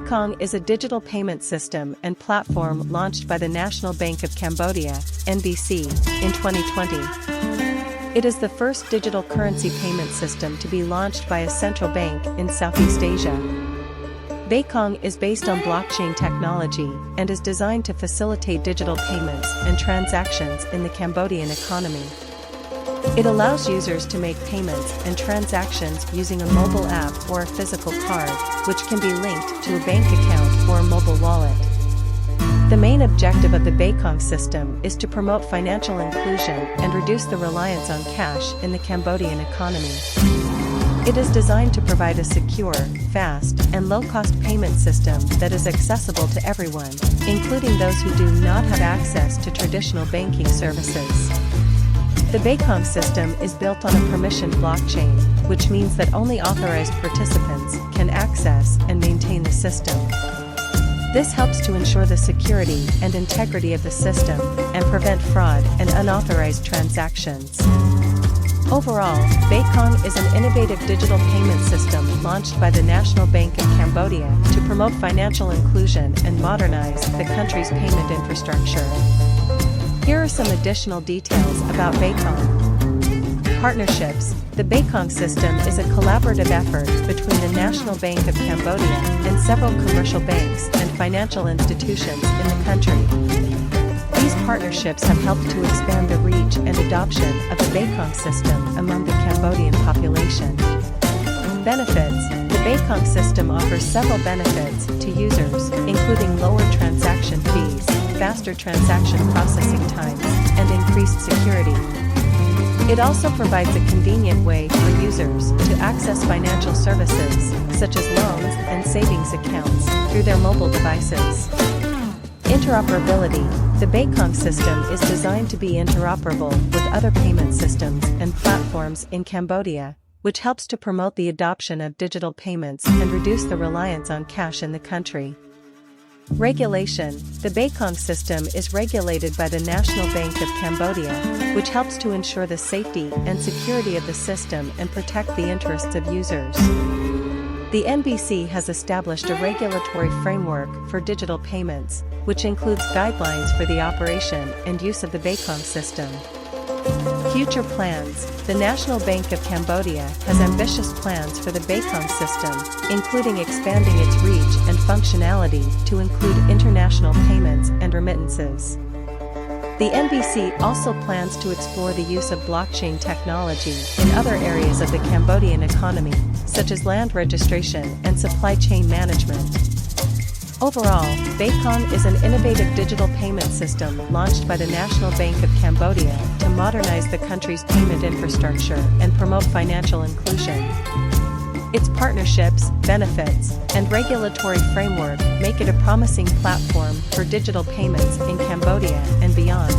Bakong is a digital payment system and platform launched by the National Bank of Cambodia, NBC, in 2020. It is the first digital currency payment system to be launched by a central bank in Southeast Asia. Bakong is based on blockchain technology and is designed to facilitate digital payments and transactions in the Cambodian economy. It allows users to make payments and transactions using a mobile app or a physical card, which can be linked to a bank account or a mobile wallet. The main objective of the Bakong system is to promote financial inclusion and reduce the reliance on cash in the Cambodian economy. It is designed to provide a secure, fast, and low-cost payment system that is accessible to everyone, including those who do not have access to traditional banking services. The Bakong system is built on a permissioned blockchain, which means that only authorized participants can access and maintain the system. This helps to ensure the security and integrity of the system and prevent fraud and unauthorized transactions. Overall, Bakong is an innovative digital payment system launched by the National Bank of Cambodia to promote financial inclusion and modernize the country's payment infrastructure. Here are some additional details about Bakong. Partnerships. The Bakong system is a collaborative effort between the National Bank of Cambodia and several commercial banks and financial institutions in the country. These partnerships have helped to expand the reach and adoption of the Bakong system among the Cambodian population. Benefits. The Bakong system offers several benefits to users, including lower transaction fees, faster transaction processing times, and increased security. It also provides a convenient way for users to access financial services, such as loans and savings accounts, through their mobile devices. Interoperability. The Bakong system is designed to be interoperable with other payment systems and platforms in Cambodia, which helps to promote the adoption of digital payments and reduce the reliance on cash in the country. Regulation. The Bakong system is regulated by the National Bank of Cambodia, which helps to ensure the safety and security of the system and protect the interests of users. The NBC has established a regulatory framework for digital payments, which includes guidelines for the operation and use of the Bakong system. Future plans. The National Bank of Cambodia has ambitious plans for the Bakong system, including expanding its reach and functionality to include international payments and remittances. The NBC also plans to explore the use of blockchain technology in other areas of the Cambodian economy, such as land registration and supply chain management. Overall, Bakong is an innovative digital payment system launched by the National Bank of Cambodia to modernize the country's payment infrastructure and promote financial inclusion. Its partnerships, benefits, and regulatory framework make it a promising platform for digital payments in Cambodia and beyond.